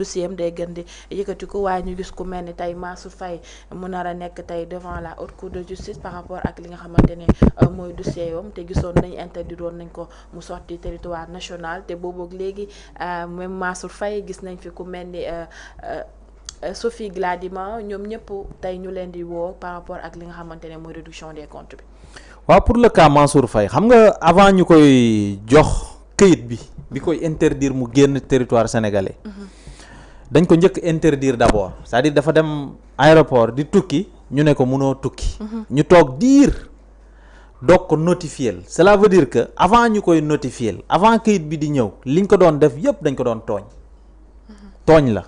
dossier am day gën di yëkkati ko waaye ñu gis ku mel ni tey Mansour Faye mu nar a nekk tey devant la haute cour de justice par rapport ak li nga xamante ne mooy dossier yom te gisoon nañ interdiroon nañ ko mu sorti territoire national te boobu léegi même Mansour Faye gis nañ fi ku mel ni Sophie Gladima ñoom ñëpp tey ñu leen di woo par rapport ak li nga xamante ne mooy réduction des comptes bi. waaw pour le cas Mansour Faye xam nga avant ñu koy jox këyit bi koy interdire mu génn territoire sénégalais. dañ ko njëkk interdire d'abord c'est-à-dire dafa dem aéroport di tukki ñu ne ko mënoo tukki. ñu toog diir doog ko notifier. cela veut dire que avant ñu koy notifier avant këyit bi di ñëw liñ ko doon def yépp dañ ko doon tooñ. tooñ la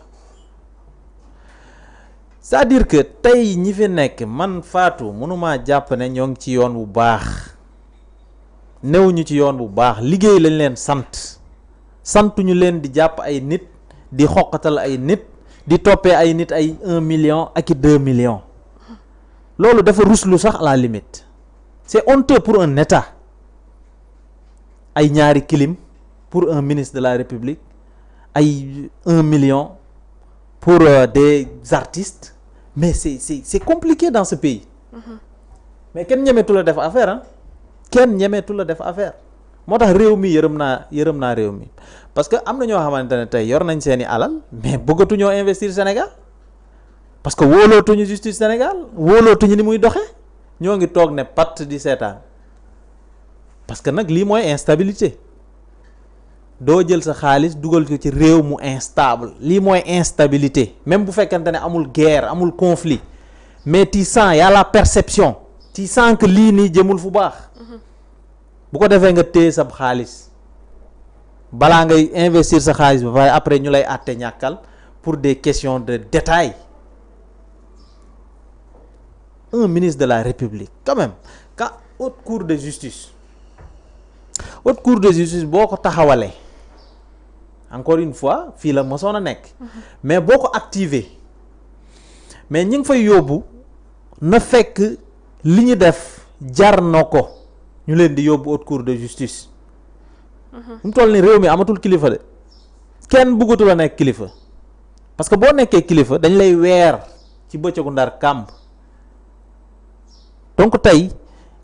c'est-à-dire que tey ñi fi nekk man Fatou mënumaa jàpp ne ñoo ngi ci yoon bu baax newuñu ci yoon bu baax liggéey lañ leen santuñu leen di jàpp ay nit. di xoqatal ay nit di toppee ay nit ay 1 million ak i 2 millions loolu dafa ruslu sax à la limite c'est honteux pour un état ay ñaari clim pour un ministre de la République ay 1 million pour des artistes mais c'est compliqué dans ce pays mais kenn ñemeetu la def affaire ah kenn ñemeetu la def affaire moo tax réew mi yërëm naa réew mi parce que am na ñoo xamante ne tey yor nañ seeni alal mais bëggatuñoo investir Sénégal parce que wóolootuñu justice Sénégal wóolootuñu ni muy doxee ñoo ngi toog ne patt di seetaan parce que nag lii mooy instabilité doo jël sa xaalis dugal ko ci réew mu instable lii mooy instabilité même bu fekkante ne amul guerre amul conflit mais tu sens y a la perception tu sens que lii nii jëmul fu baax bu ko defee nga téye sab xaalis balaa ngay investir sa xaalis ba pare après ñu lay àtte ñàkkal pour des questions de détail un ministre de la République quand même quand haute cour de justice boo ko taxawalee encore une fois fii la mosoon a nekk mais boo ko activer mais ñi ngi fay yóbbu na fekk li ñu def jar na ko ñu leen di yóbbu haute cour de justice mu toll ni réew mi amatul kilifa de kenn bëggatul a nekk kilifa parce que boo nekkee kilifa dañ lay weer ci bëccëgu ndar kàmb donc tey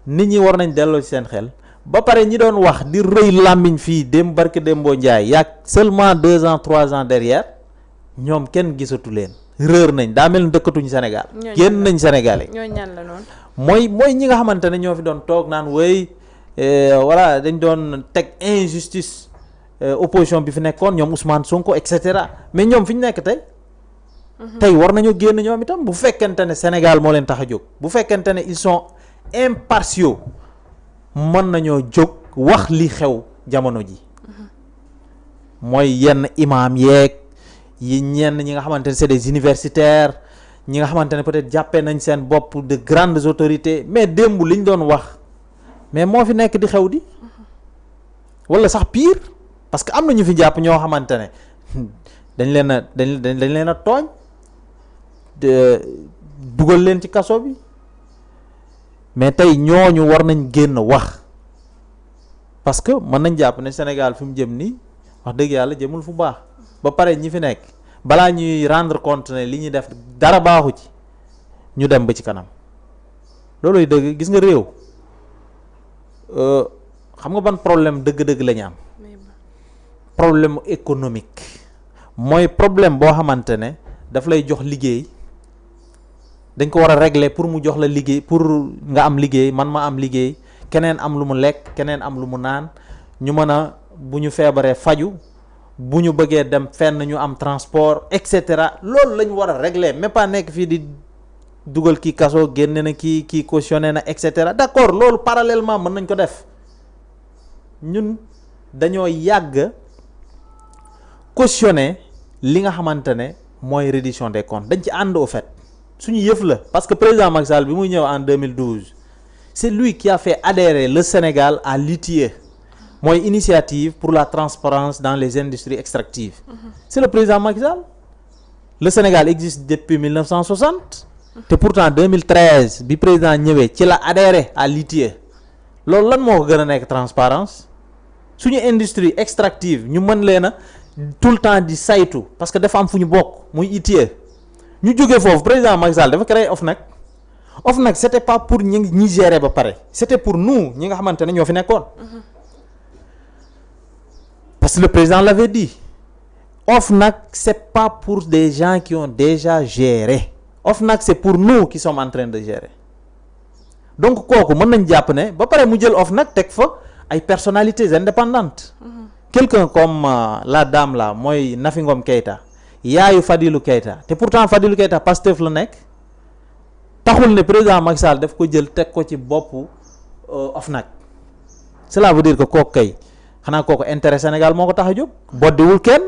nit ñi war nañ delloo ci seen xel ba pare ñi doon wax di rëy làmmiñ fii dem barke Dembo Ndiaye yàgg seulement 2 ans 3 ans derrière ñoom kenn gisatu leen réer nañ daa mel ni dëkkatuñu Sénégal génn nañ Sénégalais ñoo ñan la noonu mooy ñi nga xamante ne ñoo fi doon toog naan wéy voilà dañ doon teg injustice opposition bi fi nekkoon ñoom Ousmane Sonko et cetera mais ñoom fi ñu nekk tey war nañoo génn ñoom itam bu fekkente ne Sénégal moo leen tax a jóg bu fekkente ne ils sont impartiaux mën nañoo jóg wax li xew jamono ji mooy yenn imam yeeg yi ñenn ñi nga xamante ne c'est des universitaires ñi nga xamante ne peut-être jàppee nañ seen bopp de grandes autorités mais démb liñ doon wax mais moo fi nekk di xew di wala sax pire parce que am na ñu fi jàpp ñoo xamante ne dañ leen a tooñ dugal leen ci kaso bi mais tey ñooñu war nañ génn wax parce que mën nañ jàpp ne Sénégal fi mu jëm nii wax dëgg yàlla jëmul fu baax ba pare ñi fi nekk balaa ñuy rendre compte ne li ñuy def dara baaxu ci ñu dem ba ci kanam looluy dëgg gis nga réew xam nga ban problème dëgg-dëgg la ñu am problème économique mooy problème boo xamante ne daf lay jox liggéey dañ ko war a régler pour mu jox la liggéey pour nga am liggéey man ma am liggéey keneen am lu mu lekk keneen am lu mu naan ñu mën a bu ñu feebaree faju bu ñu bëggee dem fenn ñu am transport et cetera loolu lañ war a régler mais pas nekk fii di dugal kii kaso génne na kii cautionné na et cetera d'accord loolu parallèlement mën nañ ko def ñun dañoo yàgg cautionné li nga xamante ne mooy reddition des comptes dañ ci ànd au fait suñu yëf la parce que président Macky Sall bi muy ñëw en 2012 c'est lui qui a fait adhérer le Sénégal à l'ITIE mooy initiative pour la transparence dans les industries extractives c'est le président Macky Sall le Sénégal existe depuis 1960 te pourtant 2013 bi président ñëwee ci la adhéré à l'ITIE loolu lan moo ko gën a nekk transparence suñu industrie extractive ñu mën leen a tout le temps di saytu parce que dafa am fu ñu bokk muy ITIE ñu jógee foofu président Macky Sall dafa créé OFNAC c'était pas pour ñi gérer ba pare c'était pour nous ñi nga xamante ne ñoo fi nekkoon parce que le président l'avait dit OFNAC c'est pas pour des gens qui ont déjà géré OFNAC c'est pour nous qui sommes en train de gérer donc kooku mën nañ jàpp ne ba pare mu jël OFNAC teg fa ay personnalités indépendantes quelqu'un comme la dame là mooy Nafi Ngom Keïta yaayu Fadilou Keïta te pourtant Fadilou Keïta Pastef la nekk taxul ne président Macky Sall daf ko jël teg ko ci boppu OFNAC cela veut dire que kooku kay xanaa kooku intérêt Sénégal moo ko tax a jóg boddiwul kenn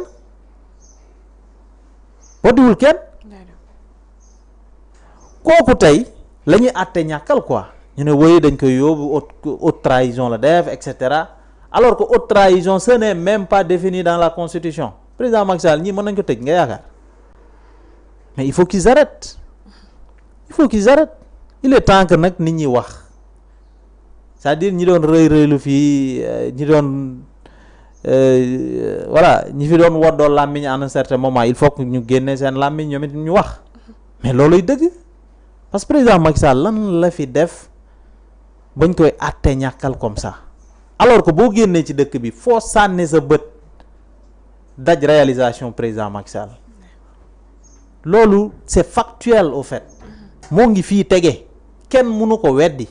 kooku tey la ñuy àtte ñàkkal quoi ñu ne woy dañ koy yóbbu haute trahison la def et cetera alors que haute trahison ce n'est même pas défini dans la constitution président Macky Sall ñii mën nañ ko tëj nga yaakaar mais il faut qu'ils arrêtent il est temps que nag nit ñi wax c'est-à-dire ñi doon rëylu fii ñi doon voilà ñi fi doon woddoo làmmiñ à un certain moment il faut que ñu génne seen làmmiñ ñoom it ñu wax mais looluy dëgg parce que président Macky Sall lan la fi def bañ koy àtte ñàkkal comme ça alors que boo génnee ci dëkk bi foo sànni sa bët daj réalisation président Macky Sall loolu c'est factuel au fait moo ngi fii tege kenn mënu ko weddi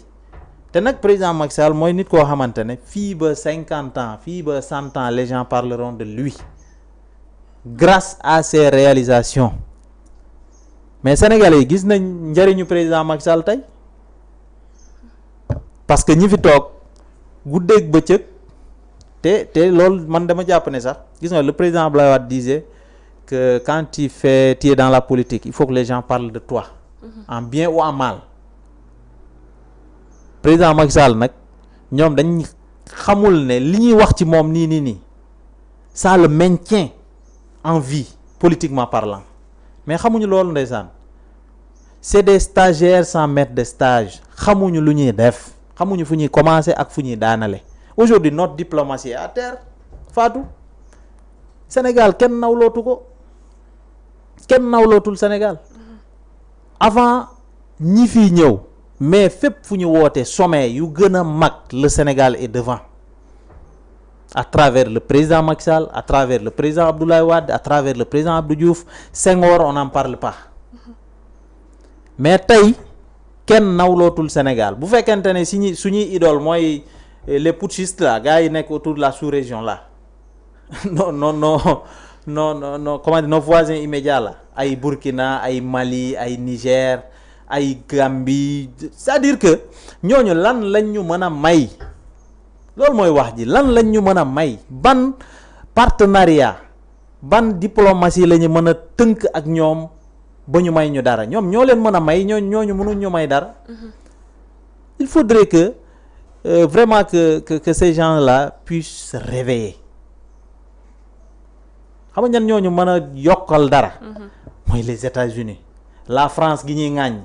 te nag président Macky Sall mooy nit koo xamante ne fii ba 50 ans fii ba 100 ans les gens parleront de lui grâce à ses réalisations mais Sénégalais yi gis nañ njëriñu président Macky Sall tey parce que ñi fi toog guddeeg bëccëg te loolu man dama jàpp ne sax gis nga le président Abdoulaye Wade disait que quand tu es dans la politique il faut que les gens parlent de toi en bien ou en mal président Macky Sall nag ñoom dañ xamul ne li ñuy wax ci moom nii ça le maintient en vie politiquement parlant mais xamuñu loolu ndeysaan c'est des stagiaires sans maître de stage xamuñu lu ñuy def xamuñu fu ñuy commencer ak fu ñuy daanale aujourd'hui notre diplomatie est à terre Fatou Sénégal kenn nawlootul Sénégal avant ñi fi ñëw mais fépp fu ñu woote sommet yu gën a mag le Sénégal est devant à travers le président Macky Sall à travers le président Abdoulaye Wade à travers le président Abdou Diouf Senghor on n'en parle pas mais tey kenn nawlootul Sénégal bu fekkente ne suñuy idole mooy les putschistes là gars yi nekk autour de la sous-région là non comment dire nos voisins immédiats là ay Burkina ay Mali ay Niger ay Gambie c'est-à-dire que ñooñu lan lañ ñu mën a may loolu mooy wax ji lan lañ ñu mën a may ban partenariat ban diplomatie la ñu mën a tënk ak ñoom ba ñu may ñu dara ñoom ñoo leen mën a may ñooñu mënuñ ñu may dara il faudrait que vraiment que ces gens-là puissent se réveiller xam nga ñan ñooñu mën a yokkal dara mooy les États-Unis la France gi ñuy ŋàññ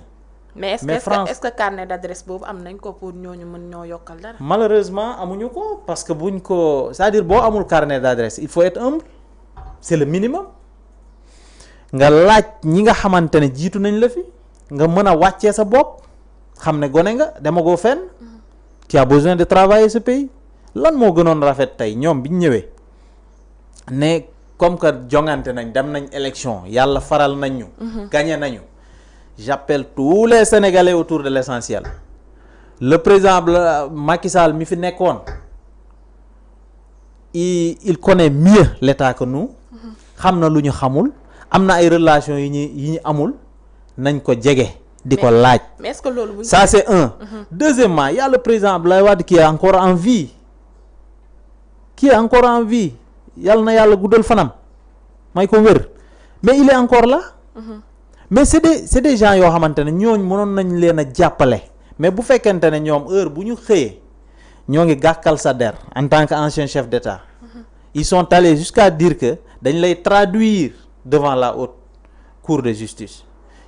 mais est-ce que carnet d'adresse boobu am nañ ko pour ñooñu mën ñoo yokkal dara malheureusement amuñu ko parce que buñ ko c'est-à-dire boo amul carnet d'adresse il faut être humble c'est le minimum nga laaj ñi nga xamante ne jiitu nañ la fi nga mën a wàccee sa bopp xam ne gone nga demagoo fenn tu as besoin de travailler ce pays lan moo gënoon rafet tey ñoom biñ ñëwee ne comme que jongante nañ dem nañ élection yàlla faral nañ ñu gagné nañu j'appelle tous les Sénégalais autour de l'essentiel le président Macky Sall mi fi nekkoon il connaît mieux l'État que nous xam na lu ñu xamul am na ay relations yi ñu amul nañ ko jege di ko laaj mais est-ce que loolu ça c'est un deuxièmement il y a le président Abdoulaye Wade qui est encore en vie yàlla na yàlla guddal fanam may ko wér mais il est encore là mais c'est des gens yoo xamante ne ñooñ mënoon nañ leen a jàppale mais bu fekkente ne ñoom heure bu ñu xëyee ñoo ngi gàkkal sa der en tant que ancien chef d'État ils sont allés jusqu'à dire que dañ lay traduire devant la haute cour de justice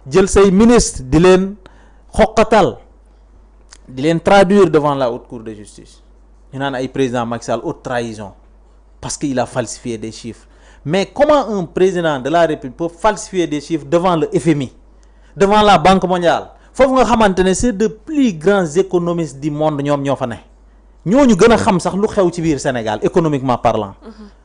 jël say ministre di leen xoqatal di leen traduire devant la haute cour de justice ñu naan ay président Macky Sall haute trahison parce qu'il a falsifié des chiffres mais comment un président de la République peut falsifier des chiffres devant le FMI, devant la Banque mondiale? Foofu nga xamante ne c'est de plus grands économistes du monde ñoom ñoo fa ne, ñooñu gën a xam sax lu xew ci biir Sénégal économiquement parlant.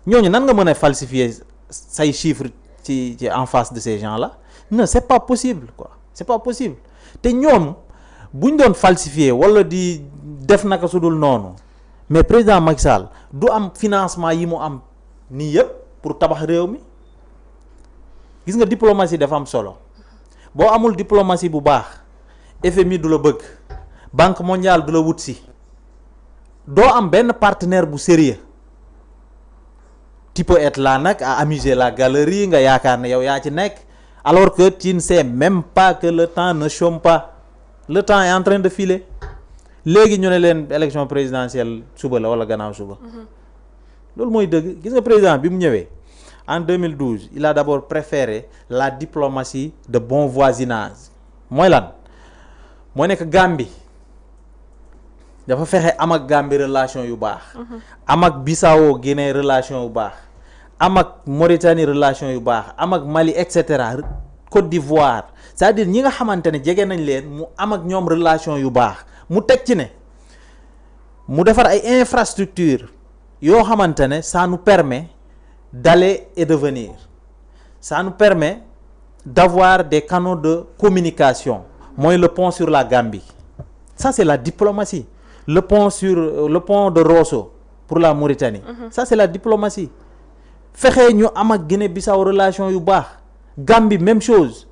ñooñu nan nga mën a falsifier say chiffres ci en face de ces gens-là? Non, c'est pas possible quoi, c'est pas possible. te ñoom buñ doon falsifier wala di def naka su dul noonu, mais président Macky Sall du am financement yi mu am nii yëpp pour tabax réew mi. Gis nga diplomatie dafa am solo. boo amul diplomatie bu baax, FMI du la bëgg, Banque mondiale du la wut si, doo am benn partenaire bu sérieux. Tu peux être là nag à amuser la galerie, nga yaakaar ne yow yaa ci nekk, alors que tu ne sais même pas que le temps ne chôme pas. Le temps est en train de filer. léegi ñu ne leen élection présidentielle suba la wala gannaaw suba. loolu mooy dëgg. Gis nga président bi mu ñëwee en 2012 il a d'abord préféré la diplomatie de bon voisinage. mooy lan? mooy nekk Gambie dafa fexe am ak Gambie relation yu baax. am ak Bissau Guinée relation yu baax. am ak Mauritanie relation yu baax. am ak Mali et cetera, Côte d'Ivoire, c'est-à-dire ñi nga xamante ne jege nañ leen mu am ak ñoom relation yu baax. mu teg ci ne mu defar ay infrastructures yoo xamante ne ça nous permet d'aller et de venir, ça nous permet d'avoir des canaux de communication. mooy le pont sur la Gambie, ça c'est la diplomatie. Le pont de Rosso pour la Mauritanie, ça c'est la diplomatie. fexe ñu am ak Guinée-Bissau relation yu baax. Gambie même chose.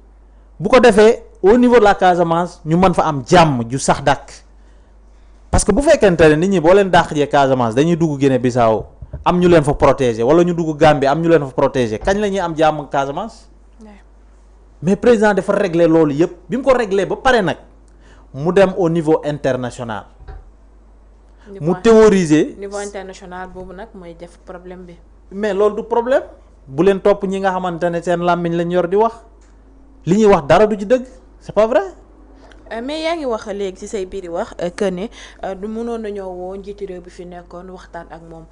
bu ko defee au niveau de la Casamance ñu mën fa am jàmm ju sax dàkk. parce que bu fekkente ne nit ñi boo leen dàq jee Casamance dañuy dugg Guinée-Bissau am ñu leen fa protéger, wala ñu dugg Gambie am ñu leen fa protéger, kañ la ñuy am jàmm Casamance. mais président dafa régler loolu yëpp. bi mu ko régler ba pare nag mu dem au niveau international. mu théoriser niveau international boobu nag mooy def problème bi. mais loolu du problème. bu leen topp ñi nga xamante ne seen làmmiñ lañ yor di wax li ñuy wax dara du ci dëgg, c'est pas vrai. mais yaa ngi wax léegi ci say biir wax que ne du mënoon nañoo woo njiiti réew bi fi nekkoon waxtaan ak moom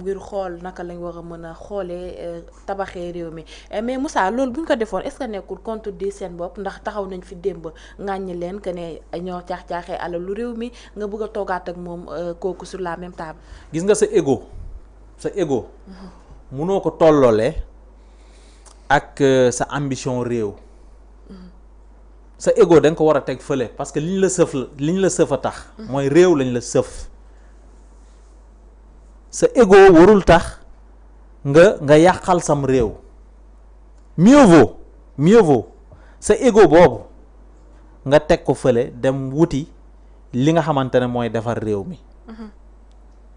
ngir xool naka lañ war a mën a xoolee tabaxee réew mi. mais Moussa loolu bu ñu ko defoon est-ce que nekkul contredire seen bopp, ndax taxaw nañ fi démb ŋàññi leen que ne ñoo caax-caaxee alalu réew mi nga bëgg a toogaat ak moom kooku sur la même table. gis nga sa ego mënoo ko tolloole ak sa ambition réew. sa ego da nga ko war a teg fële, parce que liñ la sëf a tax. mooy réew lañ la sëf. sa ego warul tax nga yàqal sam réew. mieux vaut sa ego boobu nga teg ko fële dem wuti li nga xamante ne mooy defar réew mi.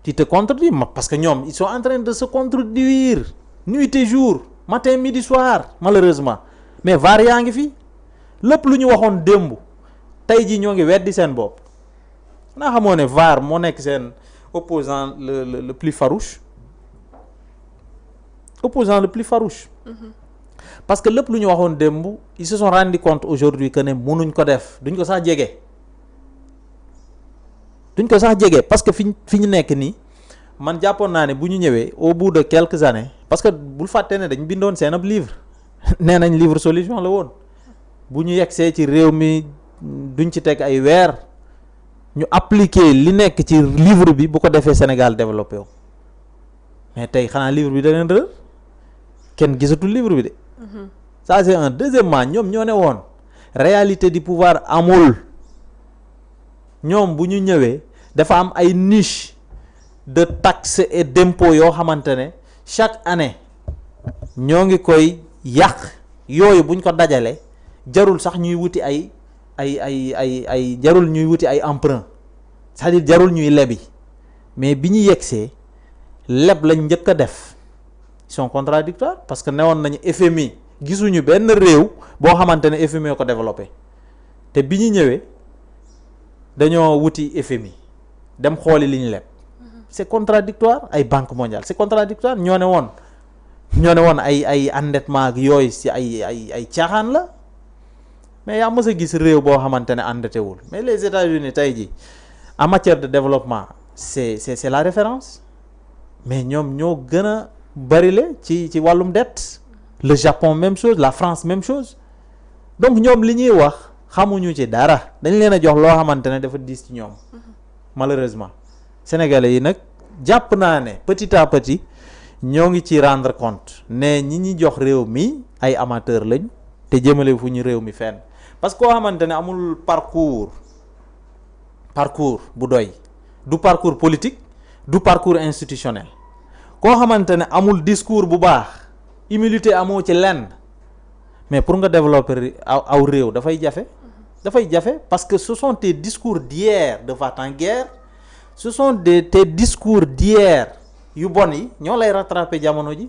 tu te contredis parce que ñoom ils sont en train de se contredire nuit et jour, matin midi soir, malheureusement. mais VAR yaa ngi fi. lépp lu ñu waxoon démb tey ji ñoo ngi weddi seen bopp. naa xamoo ne VAR moo nekk seen opposant le plus farouche. parce que lépp lu ñu waxoon démb ils se sont rendu compte aujourd'hui que ne mënuñ ko def, duñ ko sax jege parce que fi ñu nekk nii man jàppoon naa ne bu ñu ñëwee au bout de quelques années, parce que bul fàtte ne dañ bindoon seen ab livre nee nañ livre solution la woon. bu ñu yegsee ci réew mi duñ ci teg ay weer ñu appliquer li nekk ci livre bi, bu ko defee Sénégal développé wu. mais tey xanaa livre bi da leen rër, kenn gisatul livre bi de. ça c'est un. Deuxièmement, ñoom ñoo ne woon réalité du pouvoir amul. ñoom bu ñu ñëwee dafa am ay niche de taxes et d'impôts yoo xamante ne chaque année ñoo ngi koy yàq. yooyu buñ ko dajale jarul sax ñuy wuti ay jarul ñuy wuti ay emprunt, c'est-à-dire jarul ñuy lebi. mais bi ñu yegsee leb lañ njëkk a def. ils sont contradictoires parce que newoon nañu FMI gisuñu benn réew boo xamante ne FMI ko développé, te bi ñu ñëwee dañoo wuti FMI dem xooli li ñu leb. c'est contradictoire. ay Banque mondiale c'est contradictoire. ñoo ne woon ay endettement ak yooyu ci ay caaxaan la. mais yaa mës a gis réew boo xamante ne endetté wul. mais les États-Unis tey jii en matière de développement c'est la référence. mais ñoom ñoo gën a bari la ci wàllum dette. Le Japon même chose, la France même chose. Donc ñoom li ñuy wax xamuñu ci dara dañ leen a jox loo xamante ne dafa diis ci ñoom malheureusement sénégalais yi nag jàpp naa ne petit à petit ñoo ngi ci rendre compte ne ñi jox réew mi ay amateur lañ te jëmale fu ñu réew mi fenn parce que koo xamante ne amul parcours bu doy du parcours politique du parcours institutionnel koo xamante ne amul discours bu baax humilité amoo ci lenn mais pour nga développer aw réew dafay jafe parce que ce sont tes discours d'hier de va-t-en-guerre ce sont tes discours d'hier yu bon yi ñoo lay rattraper jamono ji